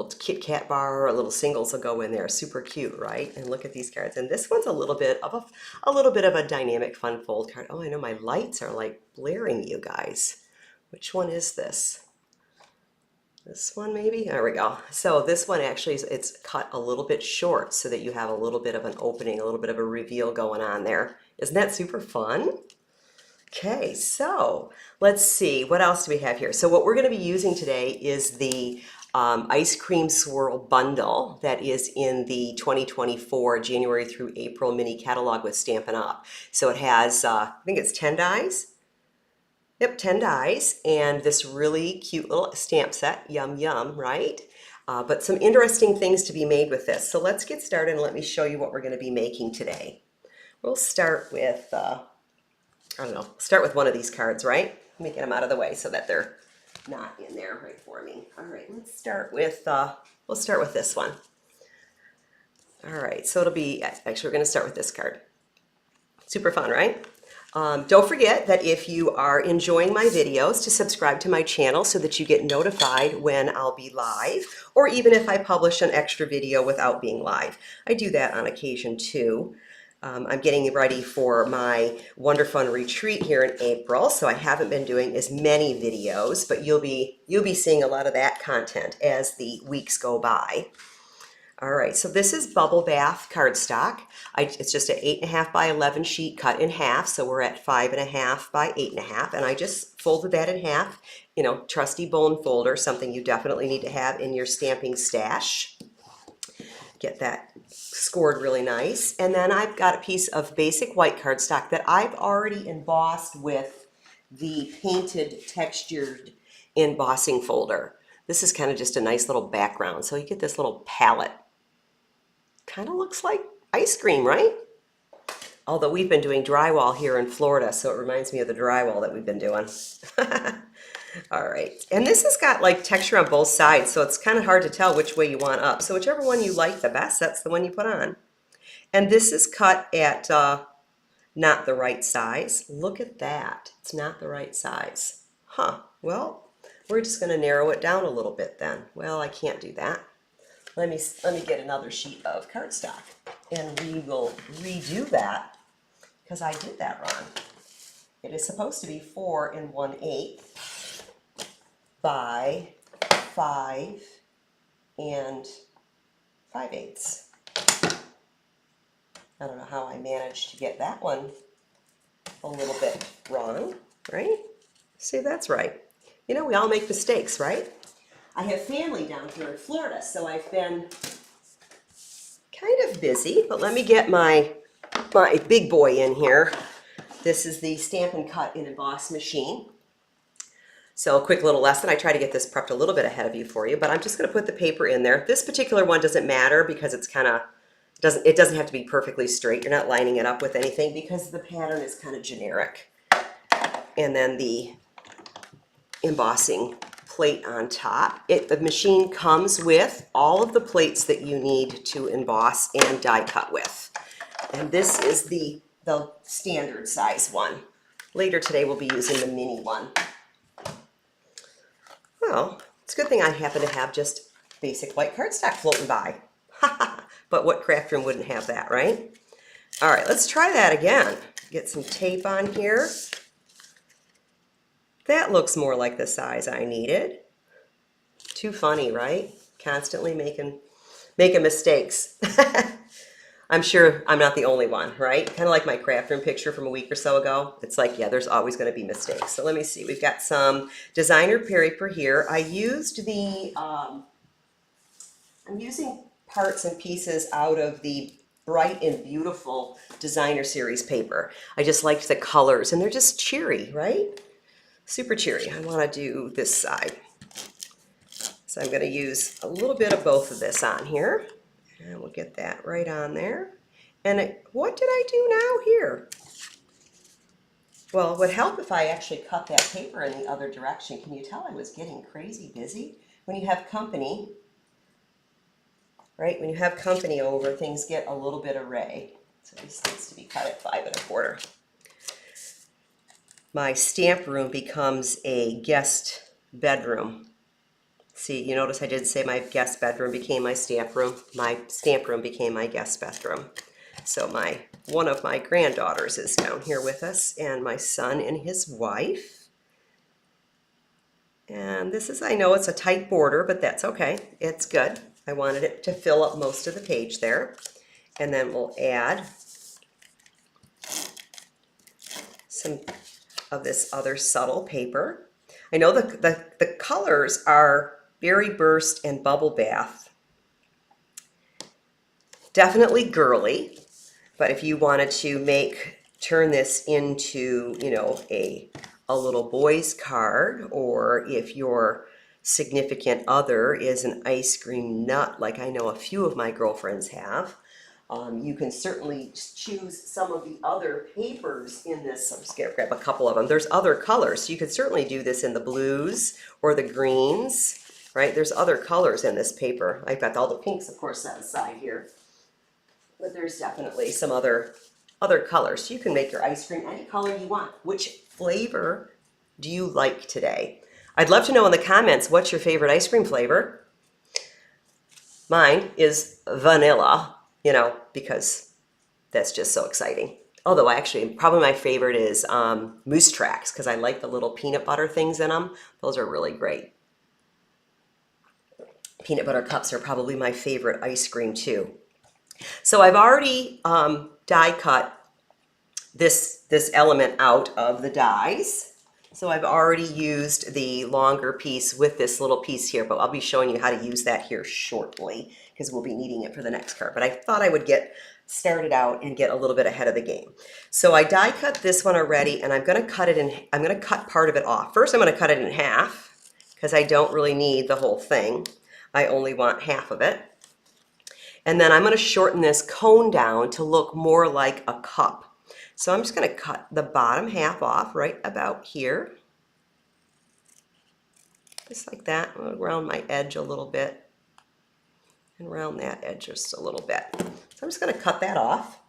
little Kit Kat bar or little singles will go in there. Super cute, right? And look at these cards. And this one's a little bit of a dynamic fun fold card. Oh, I know my lights are like blaring, you guys. Which one is this? This one maybe? There we go. So this one actually it's cut a little bit short so that you have a little bit of an opening, a little bit of a reveal going on there. Isn't that super fun? Okay, so let's see, what else do we have here? So what we're going to be using today is the Ice Cream Swirl bundle that is in the 2024 January through April mini catalog with Stampin' Up. So it has, I think it's 10 dies. Yep, 10 dies, and this really cute little stamp set. Yum, yum, right? But some interesting things to be made with this. So let's get started and let me show you what we're going to be making today. We'll start with, I don't know, start with one of these cards, right? Let me get them out of the way so that they're not in there right for me. All right, let's start with, we'll start with this one. All right, so it'll be, actually we're going to start with this card. Super fun, right? Don't forget that if you are enjoying my videos to subscribe to my channel so that you get notified when I'll be live, or even if I publish an extra video without being live. I do that on occasion too. I'm getting ready for my Wonder Fun retreat here in April, so I haven't been doing as many videos, but you'll be seeing a lot of that content as the weeks go by. All right, so this is Bubble Bath cardstock. It's just an 8.5 by 11 sheet cut in half, so we're at 5.5 by 8.5, and I just folded that in half. You know, trusty bone folder, something you definitely need to have in your stamping stash. Get that scored really nice. And then I've got a piece of basic white cardstock that I've already embossed with the painted textured embossing folder. This is kind of just a nice little background. So you get this little palette. Kind of looks like ice cream, right? Although we've been doing drywall here in Florida, so it reminds me of the drywall that we've been doing. All right, and this has got like texture on both sides, so it's kind of hard to tell which way you want up. So whichever one you like the best, that's the one you put on. And this is cut at not the right size. Look at that, it's not the right size. Huh, well, we're just gonna narrow it down a little bit then. Well, I can't do that. Let me get another sheet of cardstock and we will redo that because I did that wrong. It is supposed to be 4 1/8 by 5 5/8. I don't know how I managed to get that one a little bit wrong, right? See, that's right. You know, we all make mistakes, right? I have family down here in Florida, so I've been kind of busy, but let me get my big boy in here. This is the Stampin' Cut in Emboss machine. So a quick little lesson. I try to get this prepped a little bit ahead of you for you, but I'm just going to put the paper in there. This particular one doesn't matter because it's kind of, it doesn't have to be perfectly straight. You're not lining it up with anything because the pattern is kind of generic. And then the embossing plate on top. The machine comes with all of the plates that you need to emboss and die cut with. And this is the standard size one. Later today we'll be using the mini one. Well, it's a good thing I happen to have just basic white cardstock floating by. But what craft room wouldn't have that, right? All right, let's try that again. Get some tape on here. That looks more like the size I needed. Too funny, right? Constantly making mistakes. I'm sure I'm not the only one, right? Kind of like my craft room picture from a week or so ago. It's like, yeah, there's always going to be mistakes. So let me see. We've got some designer paper here. I used the, I'm using parts and pieces out of the Bright and Beautiful Designer Series paper. I just liked the colors, and they're just cheery, right? Super cheery. I want to do this side. So I'm going to use a little bit of both of this on here. And we'll get that right on there. And what did I do now here? Well, it would help if I actually cut that paper in the other direction. Can you tell I was getting crazy busy? When you have company, right? When you have company over, things get a little bit array. So this needs to be cut at 5 1/4. My stamp room becomes a guest bedroom. See, you notice I did say my guest bedroom became my stamp room. My stamp room became my guest bedroom. So one of my granddaughters is down here with us, and my son and his wife. And this is, I know it's a tight border, but that's okay. It's good. I wanted it to fill up most of the page there. And then we'll add some of this other subtle paper. I know the colors are Berry Burst and Bubble Bath. Definitely girly, but if you wanted to turn this into, you know, a little boy's card, or if your significant other is an ice cream nut, like I know a few of my girlfriends have, you can certainly choose some of the other papers in this. I'm just going to grab a couple of them. There's other colors. So you could certainly do this in the blues or the greens, right? There's other colors in this paper. I've got all the pinks, of course, set aside here. But there's definitely some other colors. You can make your ice cream any color you want. Which flavor do you like today? I'd love to know in the comments, what's your favorite ice cream flavor? Mine is vanilla, you know, because that's just so exciting. Although probably my favorite is Moose Tracks, because I like the little peanut butter things in them. Those are really great. Peanut butter cups are probably my favorite ice cream too. So I've already die cut this element out of the dies. So I've already used the longer piece with this little piece here, but I'll be showing you how to use that here shortly because we'll be needing it for the next card. But I thought I would get started out and get a little bit ahead of the game. So I die cut this one already, and I'm going to cut part of it off. First, I'm going to cut it in half because I don't really need the whole thing. I only want half of it. And then I'm going to shorten this cone down to look more like a cup. So I'm just going to cut the bottom half off right about here. Just like that. I'm going to round my edge a little bit. And round that edge just a little bit. So I'm just going to cut that off.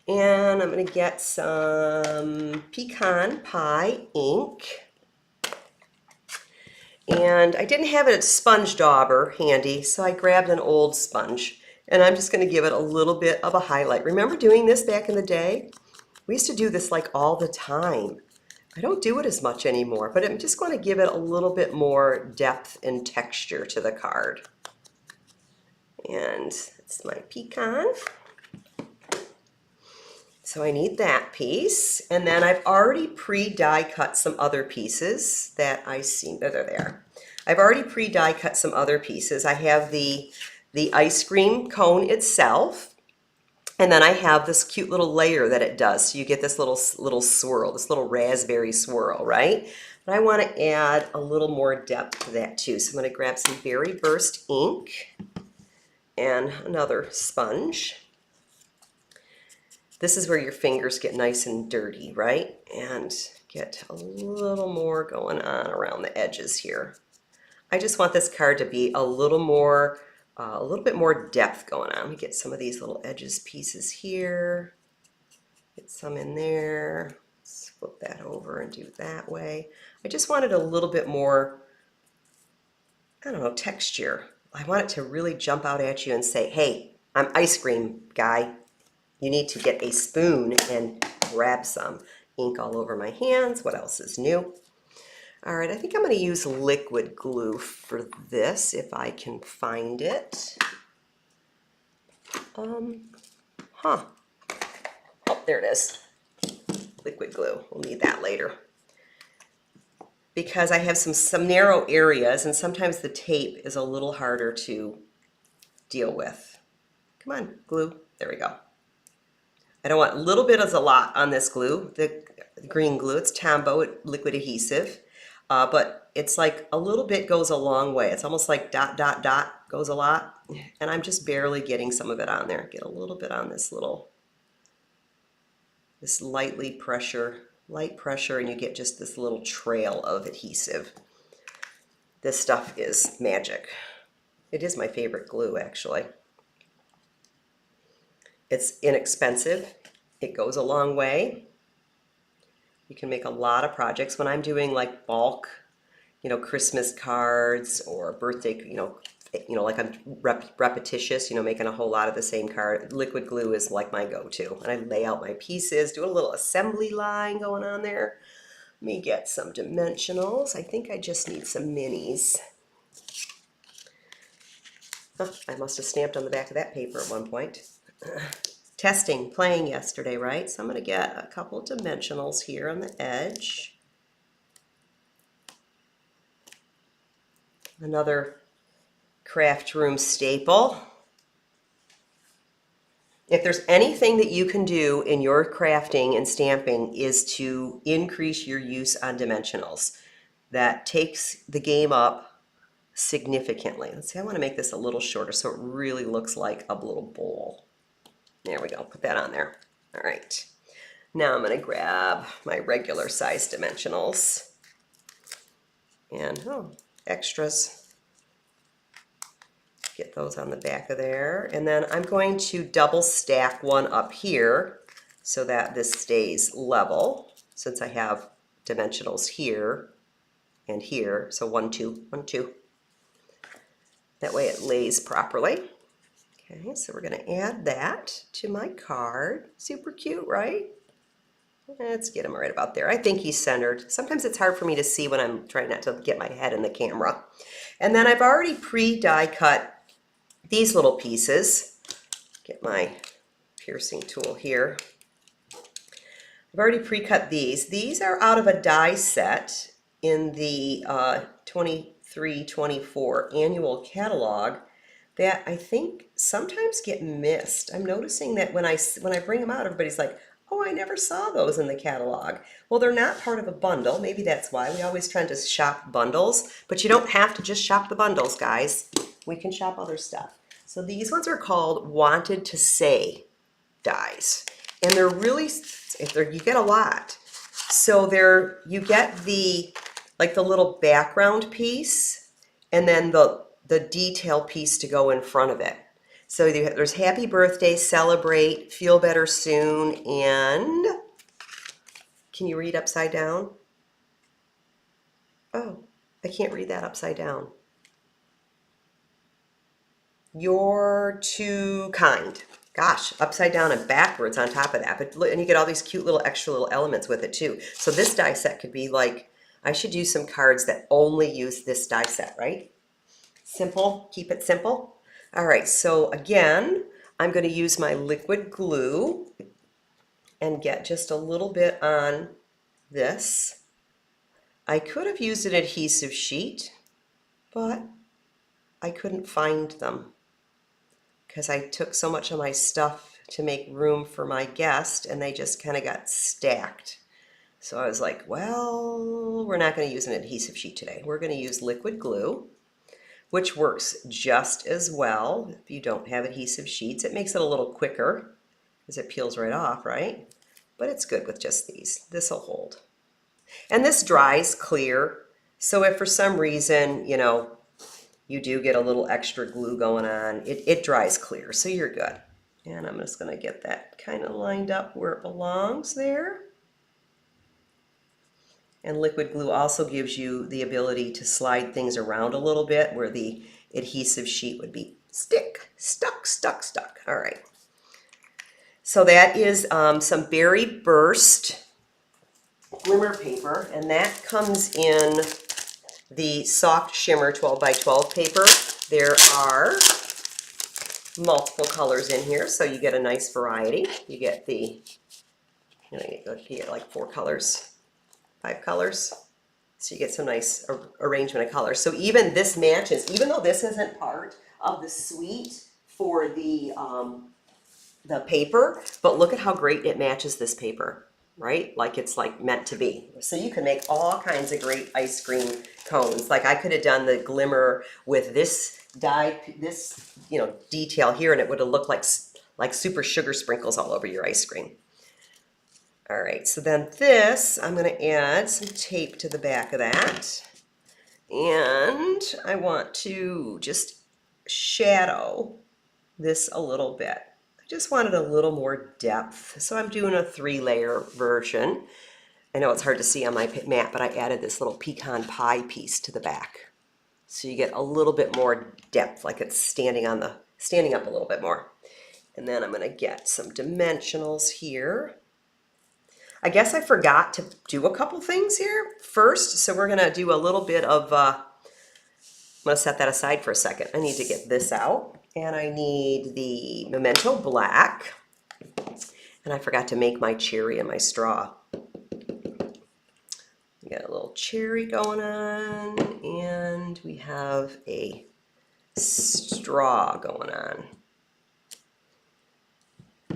And I'm going to get some pecan pie ink. And I didn't have a sponge dauber handy, so I grabbed an old sponge. And I'm just going to give it a little bit of a highlight. Remember doing this back in the day? We used to do this like all the time. I don't do it as much anymore, but I'm just going to give it a little bit more depth and texture to the card. And it's my pecan. So I need that piece. And then I've already pre-die cut some other pieces that I see that are there. I've already pre-die cut some other pieces. I have the ice cream cone itself. And then I have this cute little layer that it does. So you get this little swirl, this little raspberry swirl, right? But I want to add a little more depth to that too. So I'm going to grab some Berry Burst ink and another sponge. This is where your fingers get nice and dirty, right? And get a little more going on around the edges here. I just want this card to be a little bit more depth going on. Let me get some of these little edges pieces here. Get some in there. Let's flip that over and do it that way. I just wanted a little bit more, I don't know, texture. I want it to really jump out at you and say, hey, I'm ice cream guy. You need to get a spoon and grab some. Ink all over my hands. What else is new? All right, I think I'm going to use liquid glue for this if I can find it. Oh, there it is. Liquid glue. We'll need that later. Because I have some narrow areas, and sometimes the tape is a little harder to deal with. Come on, glue. There we go. I don't want a little bit as a lot on this glue, the green glue. It's Tombow liquid adhesive, but it's like a little bit goes a long way. It's almost like dot, dot, dot goes a lot, and I'm just barely getting some of it on there. Get a little bit on this light pressure, and you get just this little trail of adhesive. This stuff is magic. It is my favorite glue, actually. It's inexpensive. It goes a long way. You can make a lot of projects. When I'm doing like bulk, you know, Christmas cards or birthday, like I'm repetitious, you know, making a whole lot of the same card. Liquid glue is like my go-to. And I lay out my pieces, do a little assembly line going on there. Let me get some dimensionals. I think I just need some minis. Huh, I must have stamped on the back of that paper at one point. Testing, playing yesterday, right? So I'm going to get a couple dimensionals here on the edge. Another craft room staple. If there's anything that you can do in your crafting and stamping is to increase your use on dimensionals. That takes the game up significantly. Let's see, I want to make this a little shorter so it really looks like a little bowl. There we go, put that on there. All right, now I'm going to grab my regular size dimensionals and extras. Get those on the back of there. And then I'm going to double stack one up here so that this stays level, since I have dimensionals here and here. So 1, 2, 1, 2. That way it lays properly. Okay, so we're going to add that to my card. Super cute, right? Let's get him right about there. I think he's centered. Sometimes it's hard for me to see when I'm trying not to get my head in the camera. And then I've already pre-die cut these little pieces. Get my piercing tool here. I've already pre-cut these. These are out of a die set in the 23-24 annual catalog that I think sometimes get missed. I'm noticing that when I bring them out, everybody's like, oh, I never saw those in the catalog. Well, they're not part of a bundle. Maybe that's why. We always try to shop bundles, but you don't have to just shop the bundles, guys. We can shop other stuff. So these ones are called Wanted to Say dies. And they're really, you get a lot. So you get the little background piece and then the detail piece to go in front of it. So there's happy birthday, celebrate, feel better soon, and can you read upside down? Oh, I can't read that upside down. You're too kind. Gosh, upside down and backwards on top of that. But and you get all these cute little extra little elements with it too. So this die set could be like, I should use some cards that only use this die set, right? Simple, keep it simple. All right, so again, I'm going to use my liquid glue and get just a little bit on this. I could have used an adhesive sheet, but I couldn't find them because I took so much of my stuff to make room for my guest and they just kind of got stacked. So I was like, well, we're not going to use an adhesive sheet today. We're going to use liquid glue, which works just as well if you don't have adhesive sheets. It makes it a little quicker because it peels right off, right? But it's good with just these. This will hold. And this dries clear. So if for some reason, you do get a little extra glue going on, it dries clear, so you're good. And I'm just going to get that kind of lined up where it belongs there. And liquid glue also gives you the ability to slide things around a little bit where the adhesive sheet would be stuck. All right. So that is some Berry Burst glimmer paper, and that comes in the soft shimmer 12 by 12 paper. There are multiple colors in here, so you get a nice variety. You get you get like 4 colors. 5 colors, so you get some nice arrangement of colors. So even this matches, even though this isn't part of the suite for the paper, but look at how great it matches this paper, right? Like it's like meant to be. So you can make all kinds of great ice cream cones. Like I could have done the glimmer with this detail here, and it would have looked like super sugar sprinkles all over your ice cream. All right, so then this, I'm going to add some tape to the back of that. And I want to just shadow this a little bit. I just wanted a little more depth. So I'm doing a 3-layer version. I know it's hard to see on my mat, but I added this little pecan pie piece to the back. So you get a little bit more depth, like it's standing up a little bit more. And then I'm gonna get some dimensionals here. I guess I forgot to do a couple things here first. So we're gonna do a little bit of, I'm gonna set that aside for a second. I need to get this out, and I need the Memento Black. And I forgot to make my cherry and my straw. We got a little cherry going on, and we have a straw going on.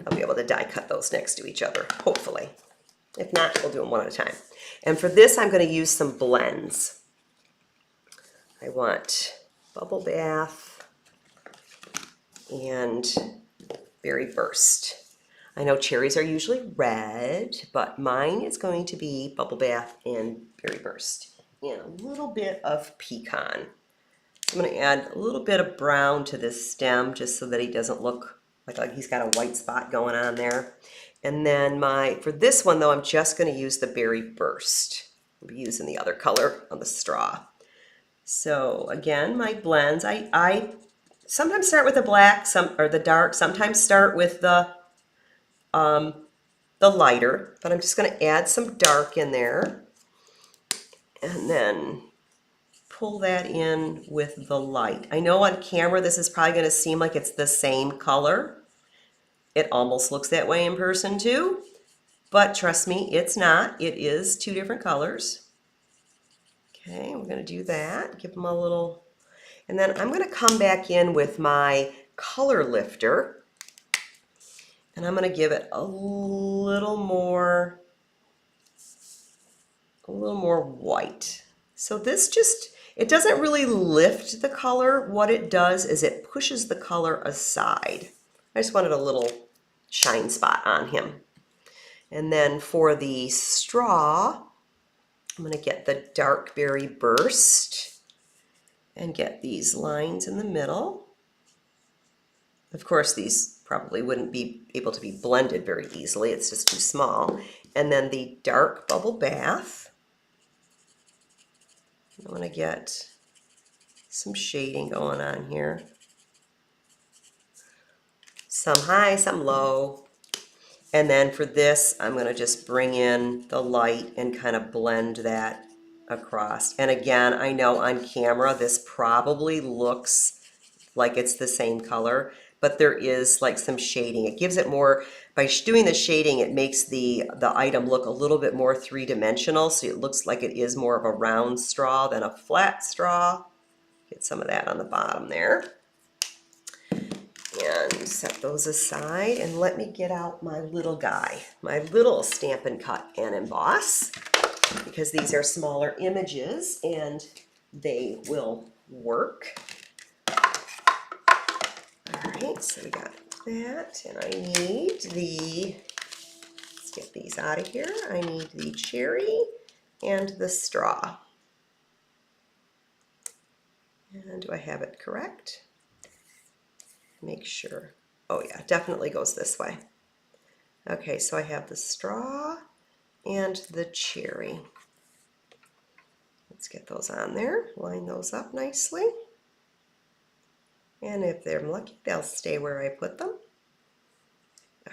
I'll be able to die cut those next to each other, hopefully. If not, we'll do them one at a time. And for this, I'm going to use some blends. I want Bubble Bath and Berry Burst. I know cherries are usually red, but mine is going to be Bubble Bath and Berry Burst. And a little bit of pecan. I'm going to add a little bit of brown to this stem just so that he doesn't look like he's got a white spot going on there. And then for this one though, I'm just going to use the Berry Burst. I'll be using the other color on the straw. So again, my blends, I sometimes start with the black, or the dark, sometimes start with the lighter, but I'm just going to add some dark in there and then pull that in with the light. I know on camera this is probably going to seem like it's the same color. It almost looks that way in person too, but trust me, it's not. It is two different colors. Okay, we're going to do that, give them a little, and then I'm going to come back in with my color lifter. And I'm going to give it a little more white. So this it doesn't really lift the color. What it does is it pushes the color aside. I just wanted a little shine spot on him. And then for the straw, I'm going to get the dark Berry Burst and get these lines in the middle. Of course, these probably wouldn't be able to be blended very easily. It's just too small. And then the dark Bubble Bath. I want to get some shading going on here. Some high, some low. And then for this, I'm going to just bring in the light and kind of blend that across. And again, I know on camera this probably looks like it's the same color, but there is like some shading. It gives it more, by doing the shading, it makes the item look a little bit more three-dimensional, so it looks like it is more of a round straw than a flat straw. Get some of that on the bottom there. And set those aside, and let me get out my little guy, my little Stampin' Cut and Emboss, because these are smaller images and they will work. All right, so we got that, and I need let's get these out of here. I need the cherry and the straw. And do I have it correct? Make sure. Oh yeah, definitely goes this way. Okay, so I have the straw and the cherry. Let's get those on there, line those up nicely. And if they're lucky, they'll stay where I put them.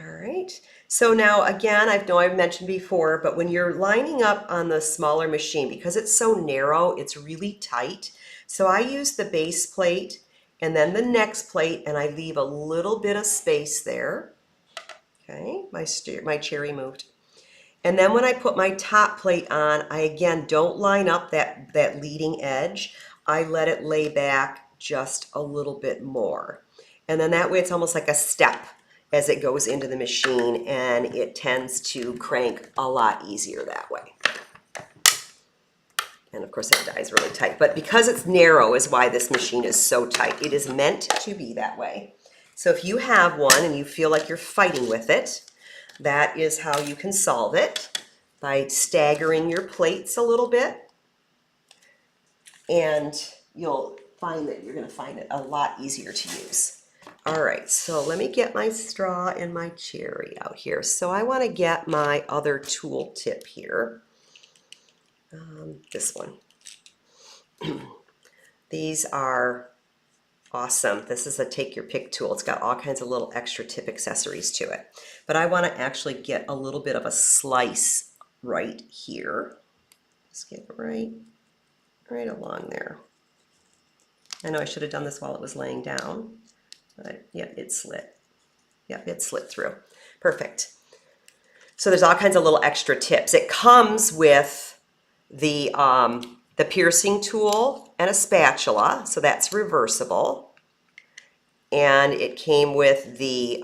All right, so now again, I know I've mentioned before, but when you're lining up on the smaller machine, because it's so narrow, it's really tight. So I use the base plate and then the next plate, and I leave a little bit of space there. Okay, my cherry moved. And then when I put my top plate on, I again don't line up that leading edge. I let it lay back just a little bit more. And then that way it's almost like a step as it goes into the machine, and it tends to crank a lot easier that way. And of course it dies really tight, but because it's narrow is why this machine is so tight. It is meant to be that way. So if you have one and you feel like you're fighting with it, that is how you can solve it, by staggering your plates a little bit. And you'll find that you're going to find it a lot easier to use. All right, so let me get my straw and my cherry out here. So I want to get my other tool tip here. This one. These are awesome. This is a take your pick tool. It's got all kinds of little extra tip accessories to it. But I want to actually get a little bit of a slice right here. Just get right along there. I know I should have done this while it was laying down, but yeah, it slit. Yep, it slit through. Perfect. So there's all kinds of little extra tips. It comes with the piercing tool and a spatula, so that's reversible. And it came with the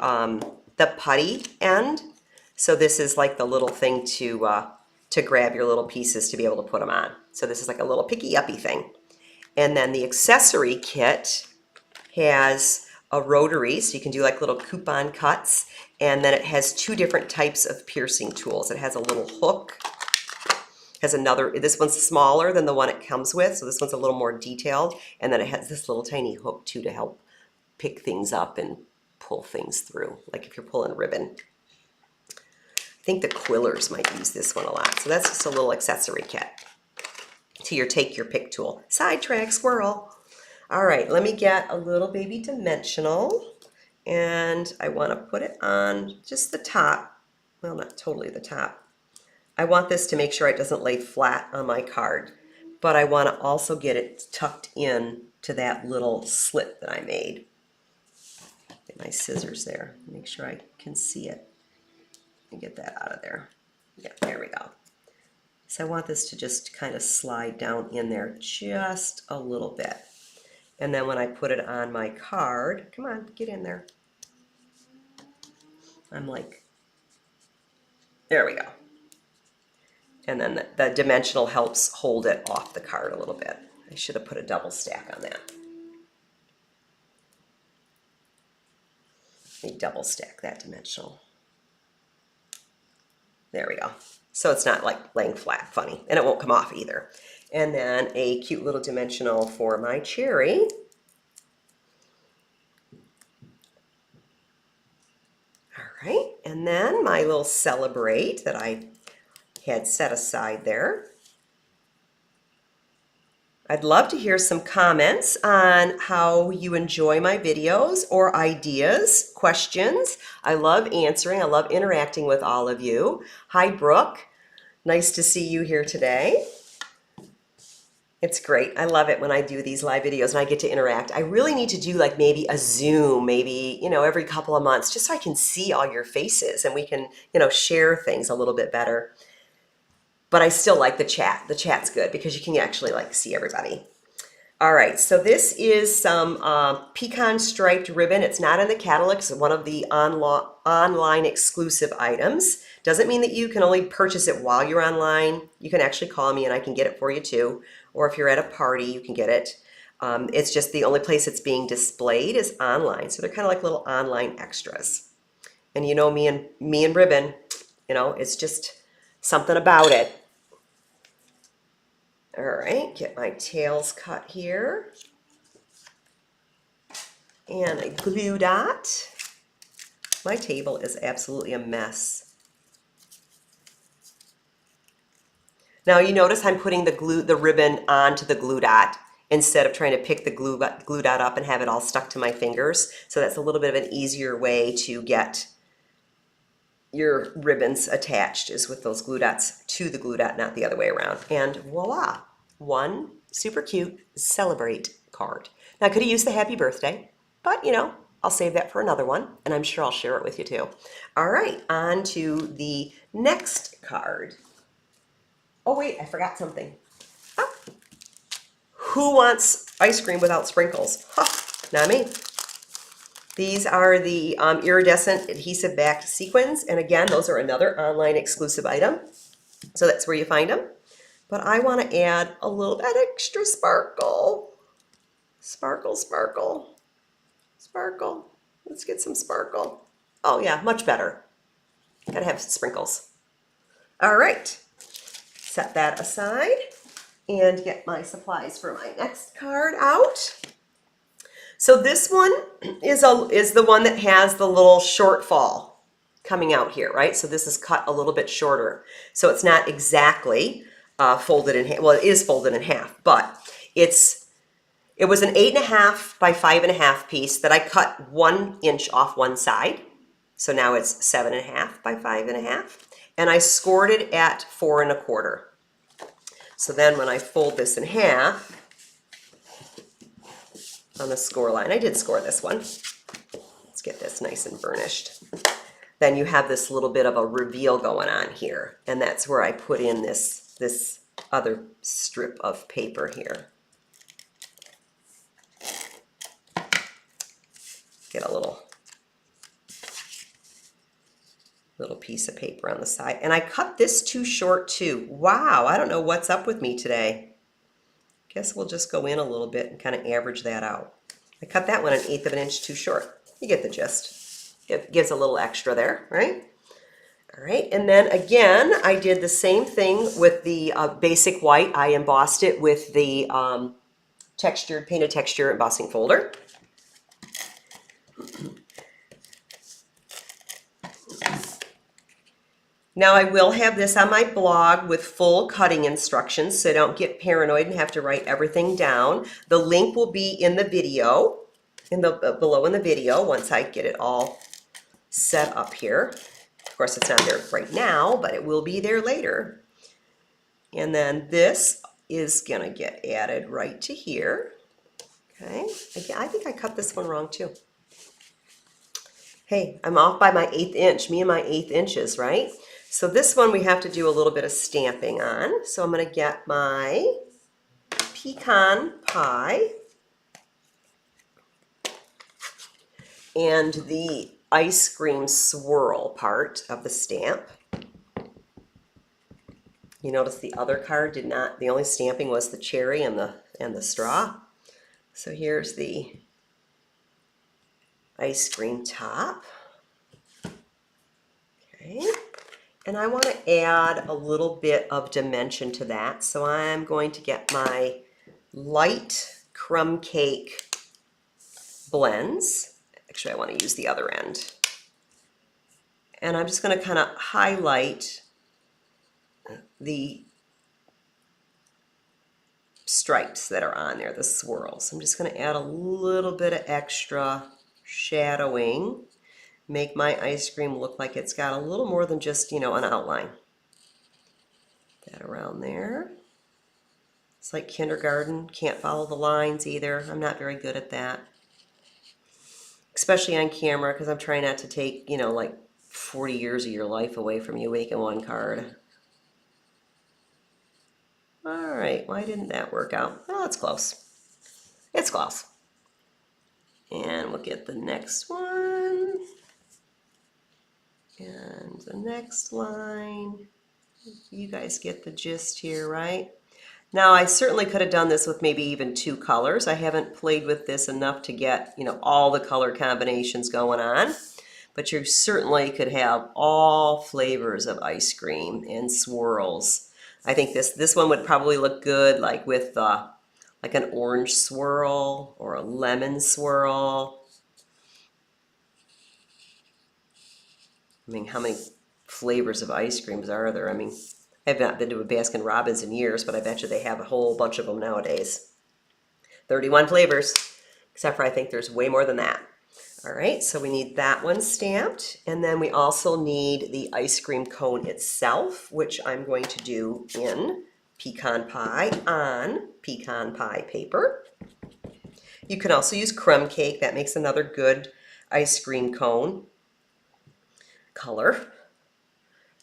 putty end. So this is like the little thing to grab your little pieces to be able to put them on. So this is like a little picky-uppy thing. And then the accessory kit has a rotary, so you can do like little coupon cuts. And then it has two different types of piercing tools. It has a little hook, has another, this one's smaller than the one it comes with, so this one's a little more detailed. And then it has this little tiny hook too to help pick things up and pull things through, like if you're pulling ribbon. I think the Quillers might use this one a lot. So that's just a little accessory kit to your take your pick tool. Sidetrack squirrel. All right, let me get a little baby dimensional, and I want to put it on just the top. Well, not totally the top. I want this to make sure it doesn't lay flat on my card, but I want to also get it tucked in to that little slit that I made. Get my scissors there, make sure I can see it and get that out of there. Yeah, there we go. So I want this to just kind of slide down in there just a little bit. And then when I put it on my card, come on, get in there. I'm like, there we go. And then the dimensional helps hold it off the card a little bit. I should have put a double stack on that. Let me double stack that dimensional. There we go. So it's not like laying flat funny, and it won't come off either. And then a cute little dimensional for my cherry. All right, and then my little Celebrate that I had set aside there. I'd love to hear some comments on how you enjoy my videos or ideas, questions. I love answering. I love interacting with all of you. Hi, Brooke. Nice to see you here today. It's great. I love it when I do these live videos and I get to interact. I really need to do like maybe a Zoom, maybe, you know, every couple of months, just so I can see all your faces and we can, you know, share things a little bit better. But I still like the chat. The chat's good because you can actually like see everybody. All right, so this is some pecan striped ribbon. It's not in the catalog. It's one of the online exclusive items. Doesn't mean that you can only purchase it while you're online. You can actually call me and I can get it for you too. Or if you're at a party, you can get it. It's just the only place it's being displayed is online. So they're kind of like little online extras. And you know me and ribbon, you know, it's just something about it. All right, get my tails cut here. And a glue dot. My table is absolutely a mess. Now you notice I'm putting the ribbon onto the glue dot instead of trying to pick the glue dot up and have it all stuck to my fingers. So that's a little bit of an easier way to get your ribbons attached, is with those glue dots to the glue dot, not the other way around. And voila, one super cute Celebrate card. Now I could have used the happy birthday, but you know, I'll save that for another one, and I'm sure I'll share it with you too. All right, on to the next card. Oh wait, I forgot something. Ah. Who wants ice cream without sprinkles? Huh, not me. These are the iridescent adhesive backed sequins. And again, those are another online exclusive item. So that's where you find them. But I want to add a little bit extra sparkle. Sparkle, sparkle, sparkle. Let's get some sparkle. Oh yeah, much better. Gotta have sprinkles. All right, set that aside and get my supplies for my next card out. So this one is the one that has the little shortfall coming out here, right? So this is cut a little bit shorter. So it's not exactly folded in half. Well, it is folded in half, but it was an 8.5 by 5.5 piece that I cut 1 inch off one side. So now it's 7.5 by 5.5. And I scored it at 4 1/4. So then when I fold this in half on the score line, I did score this one. Let's get this nice and burnished. Then you have this little bit of a reveal going on here. And that's where I put in this other strip of paper here. Get a little piece of paper on the side. And I cut this too short too. Wow, I don't know what's up with me today. Guess we'll just go in a little bit and kind of average that out. I cut that one 1/8 of an inch too short. You get the gist. It gives a little extra there, right? All right, and then again, I did the same thing with the basic white. I embossed it with the painted texture embossing folder. Now I will have this on my blog with full cutting instructions, so don't get paranoid and have to write everything down. The link will be in the video, below in the video, once I get it all set up here. Of course, it's not there right now, but it will be there later. And then this is gonna get added right to here. Okay, again, I think I cut this one wrong too. Hey, I'm off by my 1/8 inch, me and my 1/8 inches, right? So this one we have to do a little bit of stamping on. So I'm going to get my pecan pie and the ice cream swirl part of the stamp. You notice the other card did not, the only stamping was the cherry and the straw. So here's the ice cream top. Okay. And I want to add a little bit of dimension to that. So I'm going to get my light crumb cake blends. Actually, I want to use the other end. And I'm just going to kind of highlight the stripes that are on there, the swirls. I'm just going to add a little bit of extra shadowing. Make my ice cream look like it's got a little more than just, you know, an outline. That around there. It's like kindergarten, can't follow the lines either. I'm not very good at that. Especially on camera, because I'm trying not to take, you know, like 40 years of your life away from you making one card. All right, why didn't that work out? Oh, it's close. It's close. And we'll get the next one. And the next line. You guys get the gist here, right? Now I certainly could have done this with maybe even 2 colors. I haven't played with this enough to get, you know, all the color combinations going on. But you certainly could have all flavors of ice cream and swirls. I think this one would probably look good like with like an orange swirl or a lemon swirl. I mean, how many flavors of ice creams are there? I mean, I've not been to a Baskin Robbins in years, but I bet you they have a whole bunch of them nowadays. 31 flavors, except for I think there's way more than that. All right, so we need that one stamped. And then we also need the ice cream cone itself, which I'm going to do in pecan pie on pecan pie paper. You can also use crumb cake. That makes another good ice cream cone color.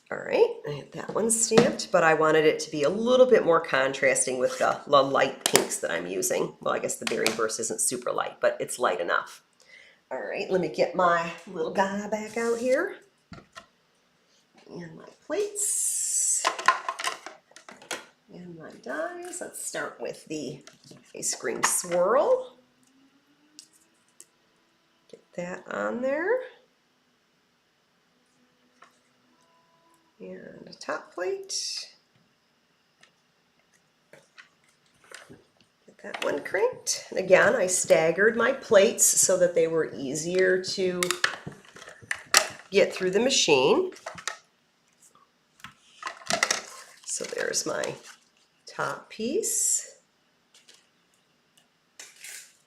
All right, I have that one stamped, but I wanted it to be a little bit more contrasting with the light pinks that I'm using. Well, I guess the berry burst isn't super light, but it's light enough. All right, let me get my little guy back out here. And my plates. And my dies. Let's start with the ice cream swirl. Get that on there. And a top plate. Get that one cranked. And again, I staggered my plates so that they were easier to get through the machine. So there's my top piece.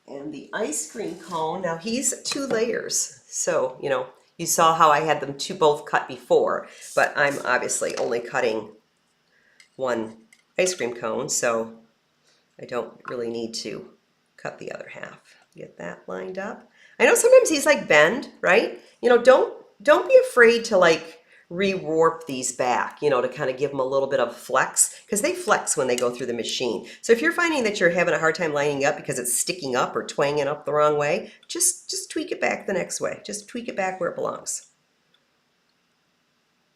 And the ice cream cone, now he's 2 layers. So, you know, you saw how I had them both cut before, but I'm obviously only cutting one ice cream cone, so I don't really need to cut the other half. Get that lined up. I know sometimes these like bend, right? You know, don't be afraid to like rewarp these back, you know, to kind of give them a little bit of flex, because they flex when they go through the machine. So if you're finding that you're having a hard time lining up because it's sticking up or twanging up the wrong way, just tweak it back the next way. Just tweak it back where it belongs.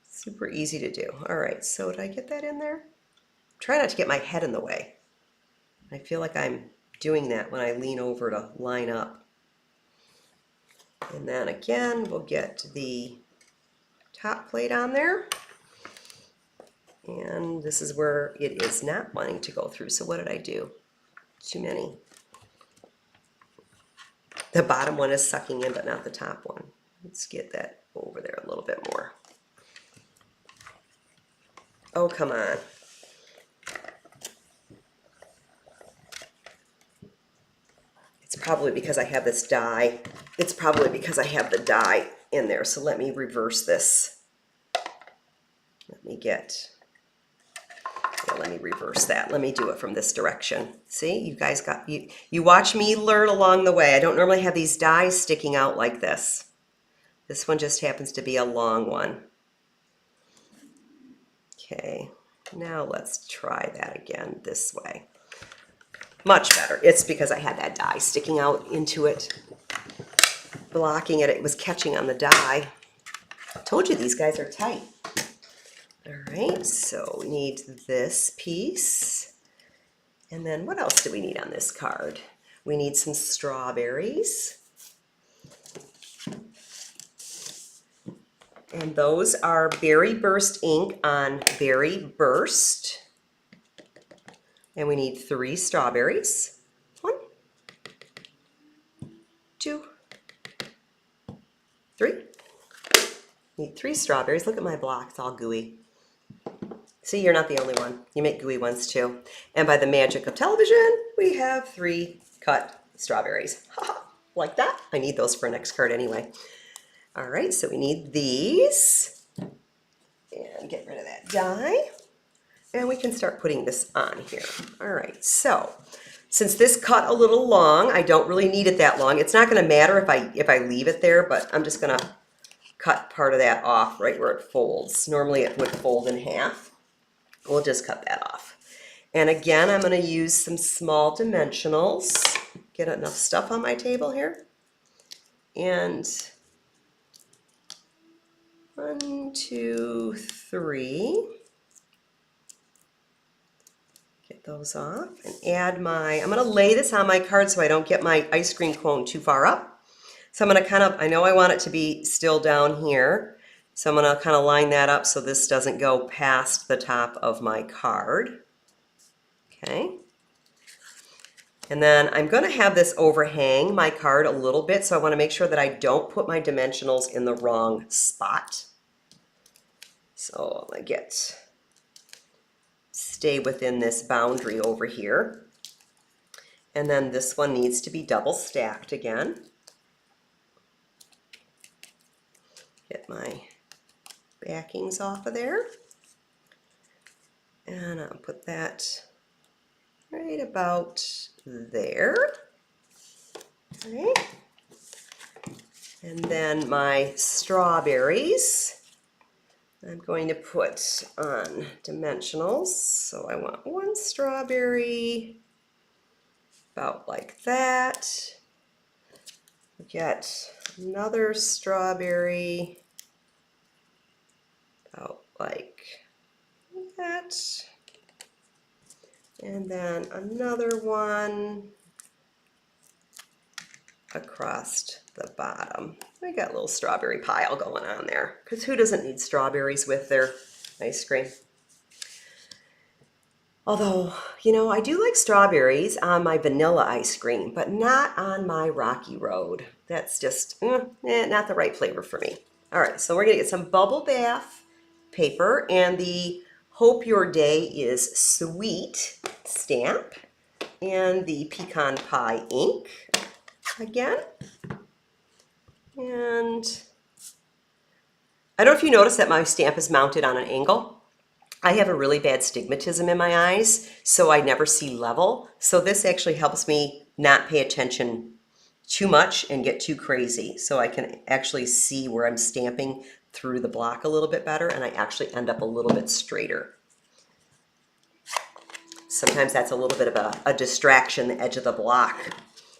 Super easy to do. All right, so did I get that in there? Try not to get my head in the way. I feel like I'm doing that when I lean over to line up. And then again, we'll get the top plate on there. And this is where it is not wanting to go through. So what did I do? Too many. The bottom one is sucking in, but not the top one. Let's get that over there a little bit more. Oh, come on. It's probably because I have this die. It's probably because I have the die in there. So let me reverse this. Let me reverse that. Let me do it from this direction. See, you guys got, you watch me learn along the way. I don't normally have these dies sticking out like this. This one just happens to be a long one. Okay, now let's try that again this way. Much better. It's because I had that die sticking out into it, blocking it. It was catching on the die. I told you these guys are tight. All right, so we need this piece. And then what else do we need on this card? We need some strawberries. And those are Berry Burst ink on Berry Burst. And we need 3 strawberries. 1, 2, 3. Need 3 strawberries. Look at my block, it's all gooey. See, you're not the only one. You make gooey ones too. And by the magic of television, we have 3 cut strawberries. Like that. I need those for next card anyway. All right, so we need these. And get rid of that die. And we can start putting this on here. All right, so since this cut a little long, I don't really need it that long. It's not gonna matter if I leave it there, but I'm just gonna cut part of that off right where it folds. Normally it would fold in half. We'll just cut that off. And again, I'm going to use some small dimensionals. Get enough stuff on my table here. And 1, 2, 3. Get those off and add I'm going to lay this on my card so I don't get my ice cream cone too far up. So I'm going to I know I want it to be still down here. So I'm going to kind of line that up so this doesn't go past the top of my card. Okay. And then I'm going to have this overhang my card a little bit, so I want to make sure that I don't put my dimensionals in the wrong spot. So I'm going to stay within this boundary over here. And then this one needs to be double stacked again. Get my backings off of there. And I'll put that right about there. Okay. And then my strawberries, I'm going to put on dimensionals. So I want 1 strawberry, about like that. Get another strawberry, about like that. And then another one across the bottom. I got a little strawberry pile going on there, because who doesn't need strawberries with their ice cream? Although, you know, I do like strawberries on my vanilla ice cream, but not on my Rocky Road. That's just not the right flavor for me. All right, so we're gonna get some bubble bath paper, and the Hope Your Day is Sweet stamp and the pecan pie ink again. And I don't know if you notice that my stamp is mounted on an angle. I have a really bad stigmatism in my eyes, so I never see level. So this actually helps me not pay attention too much and get too crazy. So I can actually see where I'm stamping through the block a little bit better, and I actually end up a little bit straighter. Sometimes that's a little bit of a distraction, the edge of the block.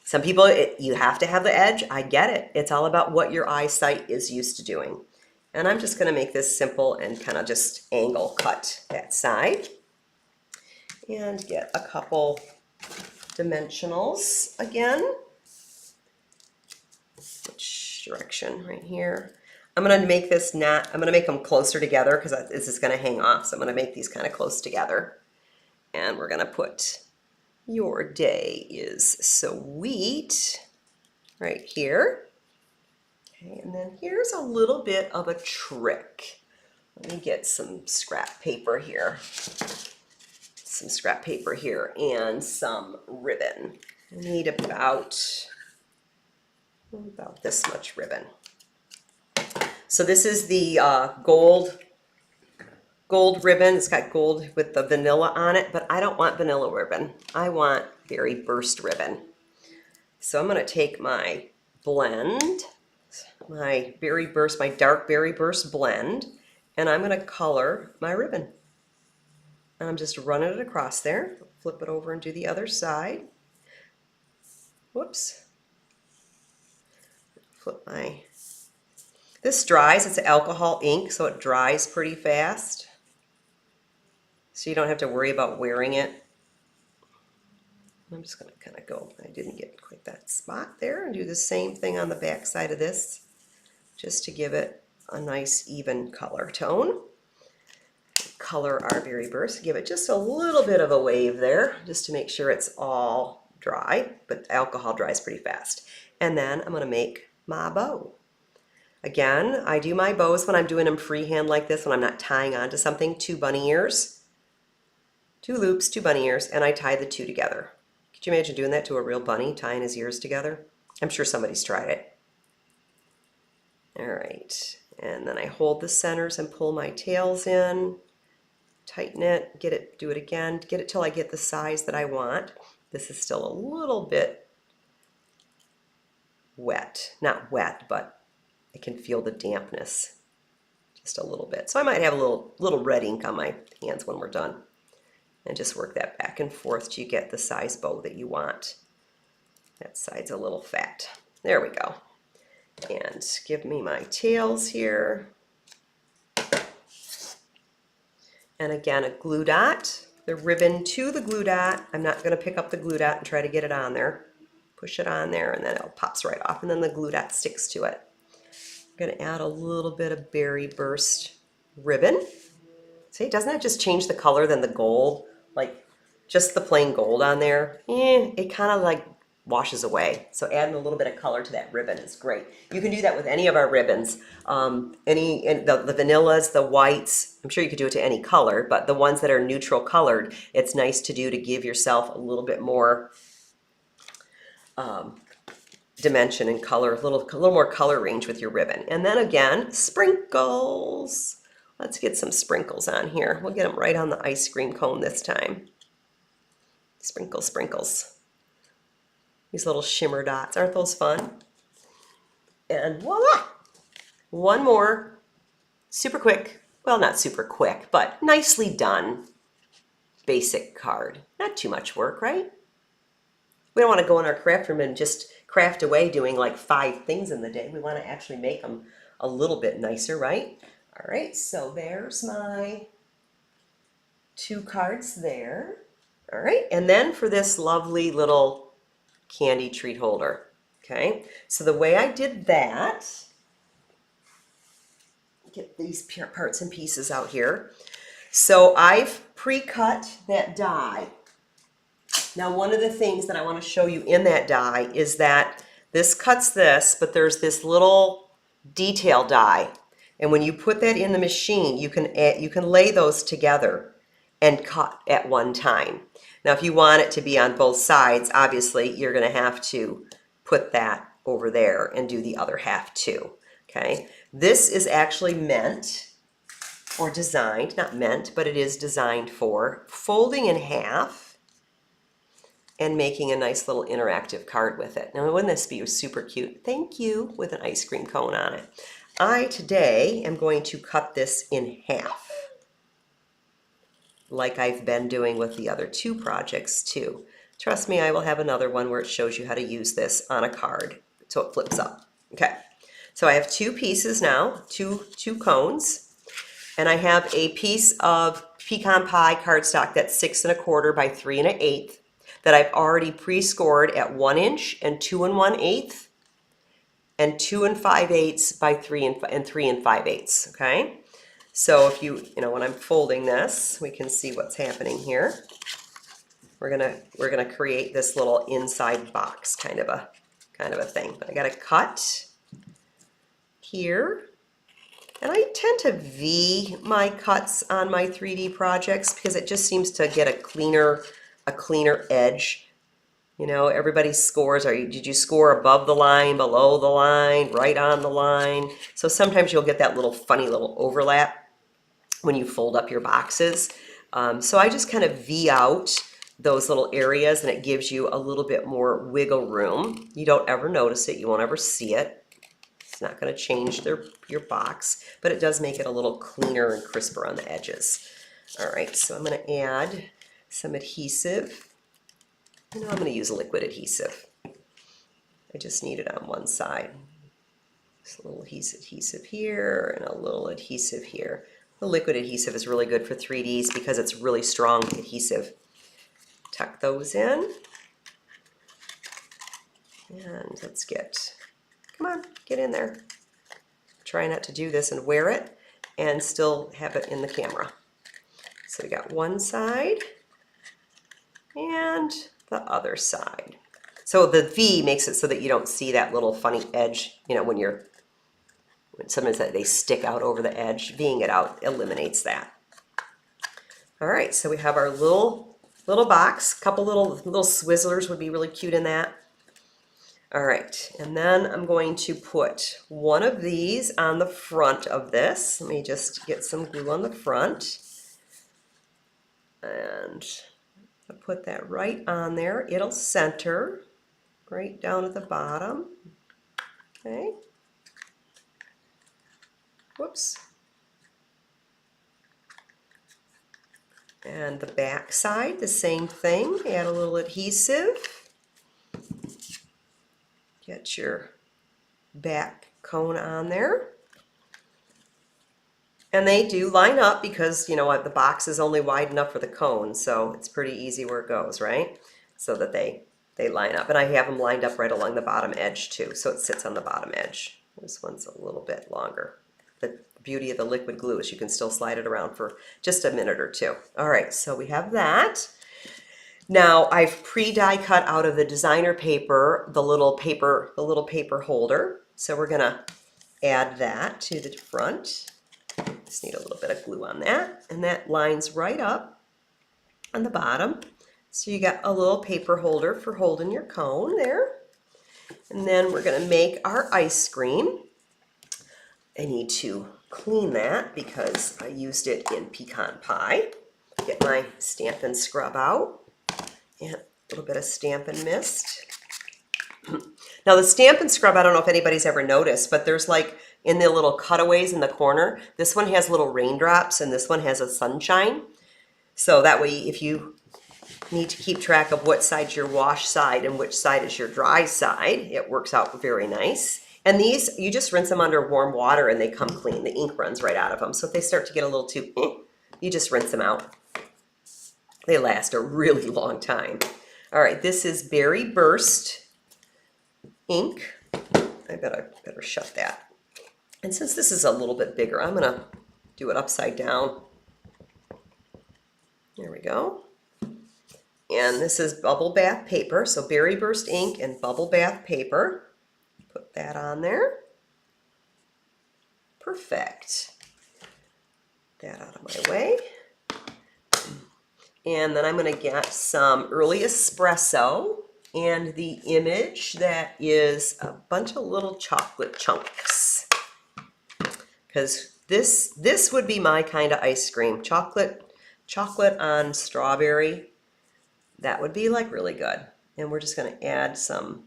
Some people, you have to have the edge. I get it. It's all about what your eyesight is used to doing. And I'm just going to make this simple and kind of just angle cut that side. And get a couple dimensionals again. Which direction? Right here. I'm going to make this I'm going to make them closer together because this is going to hang off. So I'm going to make these kind of close together. And we're going to put Your Day is Sweet right here. Okay, and then here's a little bit of a trick. Let me get some scrap paper here. Some scrap paper here and some ribbon. I need about this much ribbon. So this is the gold ribbon. It's got gold with the vanilla on it, but I don't want vanilla ribbon. I want berry burst ribbon. So I'm going to take my blend, my dark berry burst blend, and I'm going to color my ribbon. And I'm just running it across there. Flip it over and do the other side. Whoops. This dries. It's alcohol ink, so it dries pretty fast. So you don't have to worry about wearing it. I'm just going to kind of go, I didn't get quite that spot there, and do the same thing on the back side of this, just to give it a nice even color tone. Color our berry burst, give it just a little bit of a wave there, just to make sure it's all dry, but alcohol dries pretty fast. And then I'm going to make my bow. Again, I do my bows when I'm doing them freehand like this, when I'm not tying onto something. 2 bunny ears. 2 loops, 2 bunny ears, and I tie the 2 together. Could you imagine doing that to a real bunny, tying his ears together? I'm sure somebody's tried it. All right, and then I hold the centers and pull my tails in, tighten it, do it again, get it till I get the size that I want. This is still a little bit wet. Not wet, but I can feel the dampness just a little bit. So I might have a little red ink on my hands when we're done. And just work that back and forth till you get the size bow that you want. That side's a little fat. There we go. And give me my tails here. And again, a glue dot. The ribbon to the glue dot. I'm not going to pick up the glue dot and try to get it on there. Push it on there and then it pops right off, and then the glue dot sticks to it. I'm going to add a little bit of berry burst ribbon. See, doesn't that just change the color than the gold? Like just the plain gold on there, it kind of like washes away. So adding a little bit of color to that ribbon is great. You can do that with any of our ribbons. The vanillas, the whites, I'm sure you could do it to any color, but the ones that are neutral colored, it's nice to do to give yourself a little bit more dimension and color, a little more color range with your ribbon. And then again, sprinkles. Let's get some sprinkles on here. We'll get them right on the ice cream cone this time. Sprinkle, sprinkles. These little shimmer dots, aren't those fun? And voila! One more, super quick, well, not super quick, but nicely done basic card. Not too much work, right? We don't want to go in our craft room and just craft away doing like 5 things in the day. We want to actually make them a little bit nicer, right? All right, so there's my 2 cards there. All right, and then for this lovely little candy treat holder. Okay, so the way I did that, get these parts and pieces out here. So I've pre-cut that die. Now, one of the things that I want to show you in that die is that this cuts this, but there's this little detail die And when you put that in the machine, you can lay those together and cut at one time. Now, if you want it to be on both sides, obviously you're going to have to put that over there and do the other half too. Okay, this is actually meant or designed, not meant, but it is designed for folding in half and making a nice little interactive card with it. Now, wouldn't this be super cute? Thank you, with an ice cream cone on it. I today am going to cut this in half, like I've been doing with the other two projects too. Trust me, I will have another one where it shows you how to use this on a card so it flips up. Okay, so I have two pieces now, two cones, and I have a piece of pecan pie cardstock that's 6 1/4 by 3 1/8 that I've already pre-scored at 1 inch and 2 1/8 and 2 5/8 by 3 and 3 5/8. Okay, so if you know when I'm folding this, we can see what's happening here. We're gonna create this little inside box kind of a thing. But I got to cut here, and I tend to V my cuts on my 3D projects because it just seems to get a cleaner edge. You know, everybody's scores are, did you score above the line, below the line, right on the line? So sometimes you'll get that little funny little overlap when you fold up your boxes. So I just kind of V out those little areas, and it gives you a little bit more wiggle room. You don't ever notice it, you won't ever see it. It's not going to change your box, but it does make it a little cleaner and crisper on the edges. All right, so I'm going to add some adhesive. You know, I'm going to use liquid adhesive. I just need it on one side. Just a little adhesive here and a little adhesive here. The liquid adhesive is really good for 3Ds because it's really strong adhesive. Tuck those in. And let's come on, get in there. Try not to do this and wear it and still have it in the camera. So we got one side and the other side. So the V makes it so that you don't see that little funny edge, you know, when sometimes they stick out over the edge. V'ing it out eliminates that. All right, so we have our little box. Couple little swizzlers would be really cute in that. All right, and then I'm going to put one of these on the front of this. Let me just get some glue on the front. And I'll put that right on there. It'll center right down at the bottom. Okay. Whoops. And the back side, the same thing. Add a little adhesive. Get your back cone on there. And they do line up because, you know, the box is only wide enough for the cone, so it's pretty easy where it goes, right? So that they line up. And I have them lined up right along the bottom edge too, so it sits on the bottom edge. This one's a little bit longer. The beauty of the liquid glue is you can still slide it around for just a minute or two. All right, so we have that. Now I've pre-die cut out of the designer paper the little paper holder. So we're gonna add that to the front. Just need a little bit of glue on that, and that lines right up on the bottom. So you got a little paper holder for holding your cone there. And then we're gonna make our ice cream. I need to clean that because I used it in pecan pie. Get my Stampin' Scrub out and a little bit of Stampin' Mist. Now the Stampin' Scrub, I don't know if anybody's ever noticed, but there's like in the little cutaways in the corner, this one has little raindrops and this one has a sunshine. So that way if you need to keep track of what side's your wash side and which side is your dry side, it works out very nice. And these, you just rinse them under warm water and they come clean. The ink runs right out of them. So if they start to get a little too, you just rinse them out. They last a really long time. All right, this is Berry Burst ink. I better shut that. And since this is a little bit bigger, I'm gonna do it upside down. There we go. And this is bubble bath paper. So Berry Burst ink and bubble bath paper. Put that on there. Perfect. That out of my way. And then I'm going to get some early espresso and the image that is a bunch of little chocolate chunks. Because this would be my kind of ice cream. Chocolate on strawberry. That would be like really good. And we're just going to add some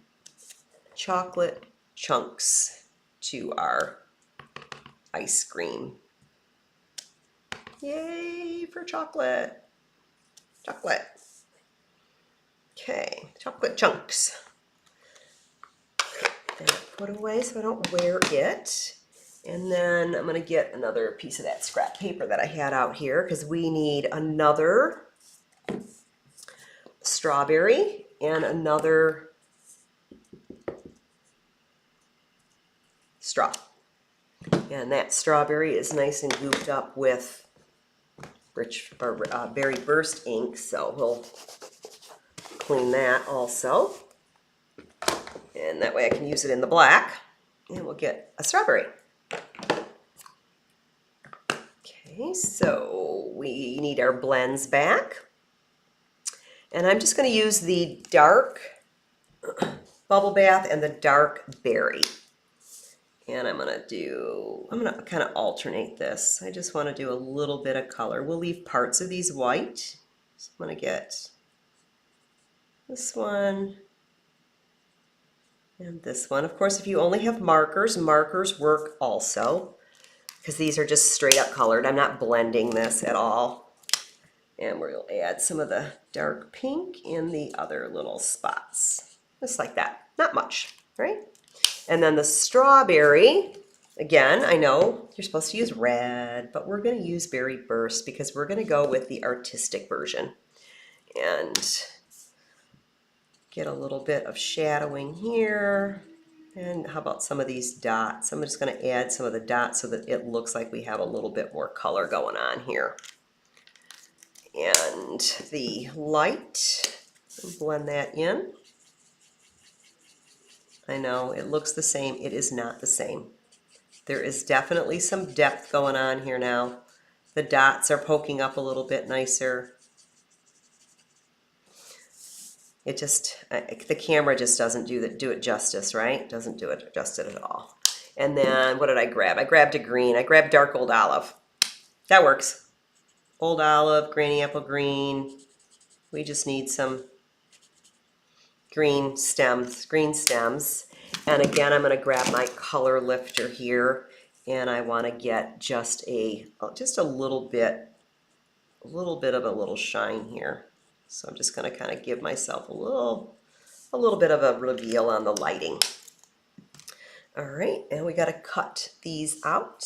chocolate chunks to our ice cream. Yay for chocolate. Chocolate. Okay, chocolate chunks. And put away so I don't wear it. And then I'm going to get another piece of that scrap paper that I had out here because we need another strawberry and another straw. And that strawberry is nice and gooped up with berry burst ink, so we'll clean that also. And that way I can use it in the black. And we'll get a strawberry. Okay, so we need our blends back. And I'm just going to use the dark bubble bath and the dark berry. And I'm going to kind of alternate this. I just want to do a little bit of color. We'll leave parts of these white. So I'm going to get this one and this one. Of course, if you only have markers, markers work also because these are just straight up colored. I'm not blending this at all. And we'll add some of the dark pink in the other little spots. Just like that. Not much, right? And then the strawberry, again, I know you're supposed to use red, but we're going to use Berry Burst because we're going to go with the artistic version. And get a little bit of shadowing here. And how about some of these dots? I'm just going to add some of the dots so that it looks like we have a little bit more color going on here. And the light, blend that in. I know it looks the same. It is not the same. There is definitely some depth going on here now. The dots are poking up a little bit nicer. It just, the camera just doesn't do it justice, right? Doesn't do it justice at all. And then what did I grab? I grabbed a green. I grabbed dark old olive. That works. Old olive, granny apple green. We just need some green stems. And again, I'm going to grab my color lifter here, and I want to get just a little bit of a little shine here. So I'm just going to kind of give myself a little bit of a reveal on the lighting. All right, and we got to cut these out.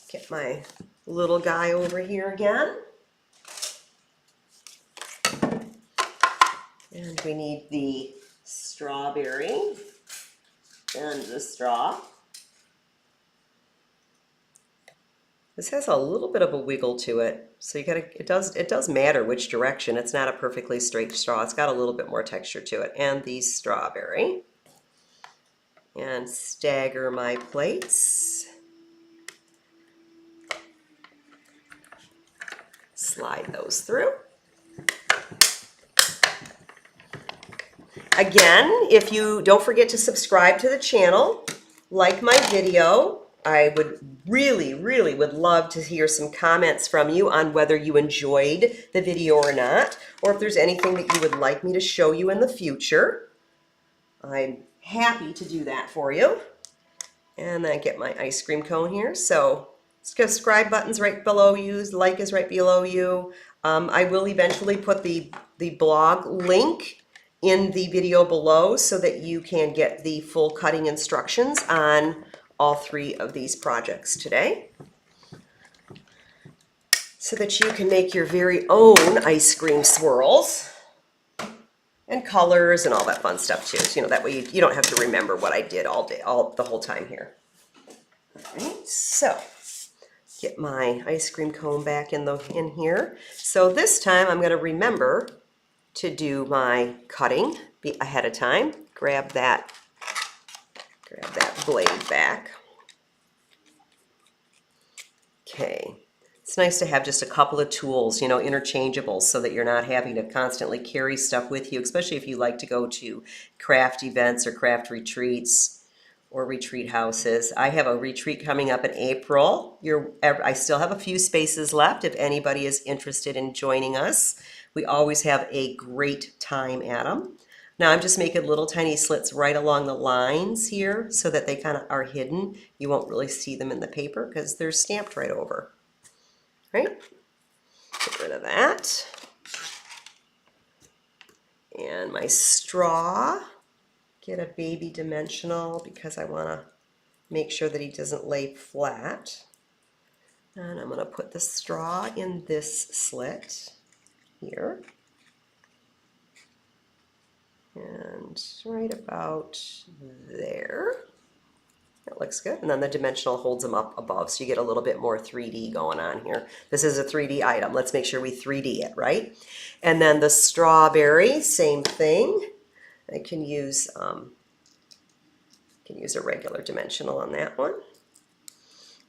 Get my little guy over here again. And we need the strawberry and the straw. This has a little bit of a wiggle to it, so you gotta. It does matter which direction. It's not a perfectly straight straw. It's got a little bit more texture to it. And the strawberry. And stagger my plates. Slide those through. Again, if you don't forget to subscribe to the channel, like my video. I would really would love to hear some comments from you on whether you enjoyed the video or not, or if there's anything that you would like me to show you in the future. I'm happy to do that for you. And then get my ice cream cone here. So subscribe button's right below you, like is right below you. I will eventually put the blog link in the video below so that you can get the full cutting instructions on all three of these projects today, so that you can make your very own ice cream swirls and colors and all that fun stuff too. So, that way you don't have to remember what I did all day, the whole time here. All right, so get my ice cream cone back in here. So this time I'm going to remember to do my cutting ahead of time. Grab that blade back. Okay. It's nice to have just a couple of tools, you know, interchangeable, so that you're not having to constantly carry stuff with you, especially if you like to go to craft events or craft retreats or retreat houses. I have a retreat coming up in April. I still have a few spaces left if anybody is interested in joining us. We always have a great time at them. Now I'm just making little tiny slits right along the lines here so that they kind of are hidden. You won't really see them in the paper because they're stamped right over. Right? Get rid of that. And my straw, get a baby dimensional because I want to make sure that he doesn't lay flat. And I'm going to put the straw in this slit here. And right about there. That looks good. And then the dimensional holds them up above, so you get a little bit more 3D going on here. This is a 3D item. Let's make sure we 3D it, right? And then the strawberry, same thing. I can use a regular dimensional on that one.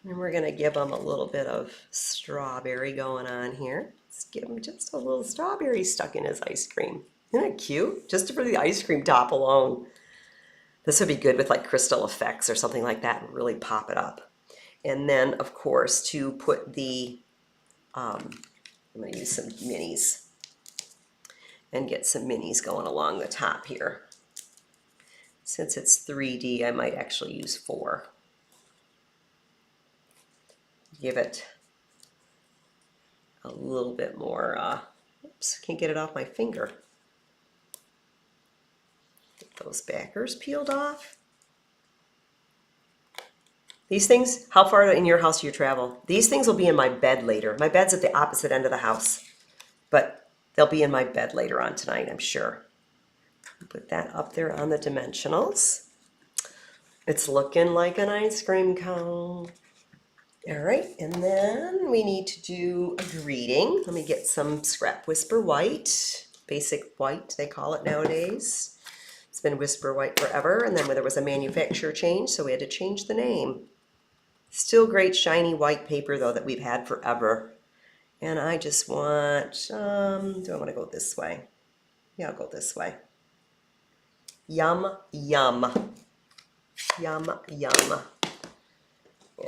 And we're going to give them a little bit of strawberry going on here. Let's give him just a little strawberry stuck in his ice cream. Isn't that cute? Just for the ice cream top alone. This would be good with like crystal effects or something like that and really pop it up. And then, of course, to put the, I'm going to use some minis and get some minis going along the top here. Since it's 3D, I might actually use 4. Give it a little bit more, oops, can't get it off my finger. Those backers peeled off. These things, how far in your house do you travel? These things will be in my bed later. My bed's at the opposite end of the house, but they'll be in my bed later on tonight, I'm sure. Put that up there on the dimensionals. It's looking like an ice cream cone. All right, and then we need to do a greeting. Let me get some Scrap Whisper White, basic white they call it nowadays. It's been Whisper White forever, and then there was a manufacturer change, so we had to change the name. Still great shiny white paper though that we've had forever. And I just want, do I want to go this way? Yeah, I'll go this way. Yum, yum. Yum, yum.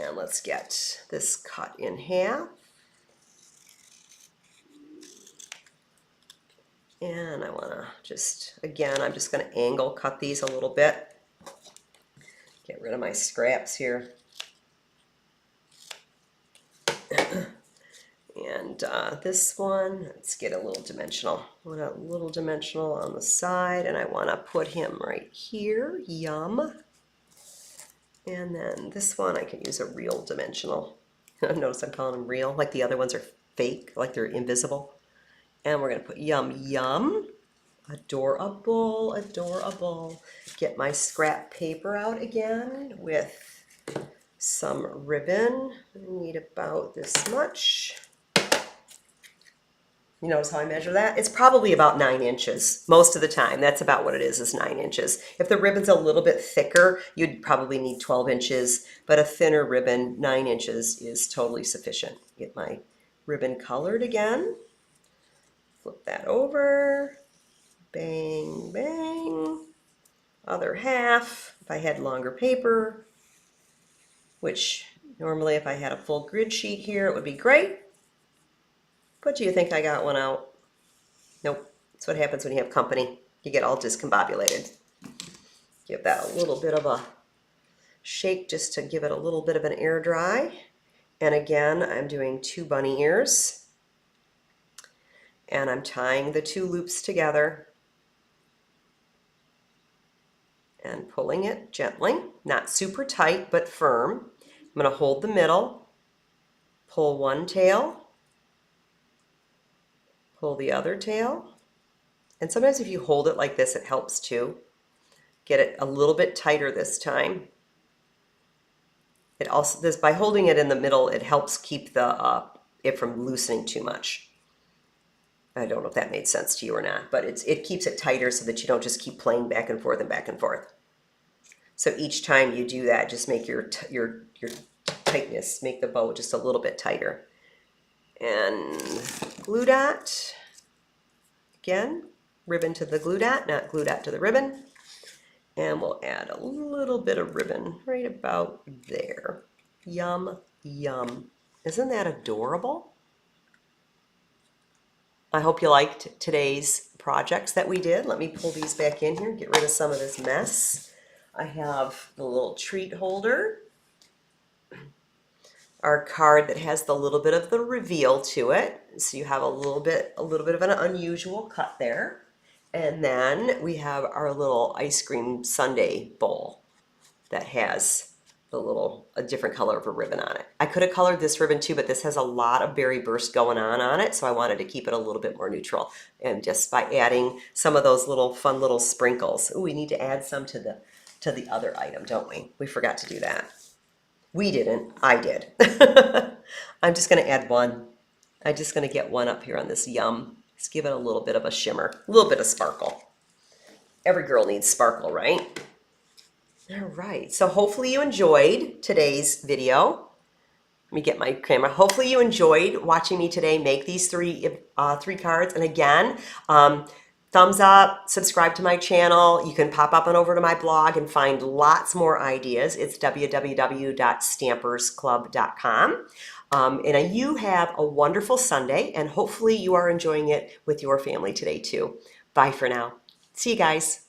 And let's get this cut in half. And I want to just, again, I'm just going to angle cut these a little bit. Get rid of my scraps here. And this one, let's get a little dimensional. I want a little dimensional on the side, and I want to put him right here. Yum. And then this one, I can use a real dimensional. Notice I'm calling them real, like the other ones are fake, like they're invisible. And we're going to put yum, yum. Adorable, adorable. Get my scrap paper out again with some ribbon. I need about this much. You notice how I measure that? It's probably about 9 inches most of the time. That's about what it is 9 inches. If the ribbon's a little bit thicker, you'd probably need 12 inches, but a thinner ribbon, 9 inches is totally sufficient. Get my ribbon colored again. Flip that over. Bang, bang. Other half. If I had longer paper, which normally if I had a full grid sheet here, it would be great. But do you think I got one out? Nope. That's what happens when you have company. You get all discombobulated. Give that a little bit of a shake just to give it a little bit of an air dry. And again, I'm doing 2 bunny ears. And I'm tying the 2 loops together and pulling it gently, not super tight, but firm. I'm going to hold the middle, pull one tail, pull the other tail. And sometimes if you hold it like this, it helps too. Get it a little bit tighter this time. It also, by holding it in the middle, it helps keep the it from loosening too much. I don't know if that made sense to you or not, but it keeps it tighter so that you don't just keep playing back and forth and back and forth. So each time you do that, just make your tightness, make the bow just a little bit tighter. And glue dot, again, ribbon to the glue dot, not glue dot to the ribbon. And we'll add a little bit of ribbon right about there. Yum, yum. Isn't that adorable? I hope you liked today's projects that we did. Let me pull these back in here, get rid of some of this mess. I have the little treat holder, our card that has the little bit of the reveal to it. So you have a little bit of an unusual cut there. And then we have our little ice cream sundae bowl that has a different color of a ribbon on it. I could have colored this ribbon too, but this has a lot of berry burst going on it, so I wanted to keep it a little bit more neutral. And just by adding some of those fun little sprinkles. Ooh, we need to add some to the other item, don't we? We forgot to do that. We didn't, I did. I'm just gonna add one. I'm just gonna get one up here on this yum. Just give it a little bit of a shimmer, a little bit of sparkle. Every girl needs sparkle, right? All right, so hopefully you enjoyed today's video. Let me get my camera. Hopefully you enjoyed watching me today make these three cards. And again, thumbs up, subscribe to my channel. You can pop up and over to my blog and find lots more ideas. It's www.stampersclub.com. And you have a wonderful Sunday, and hopefully you are enjoying it with your family today too. Bye for now. See you guys.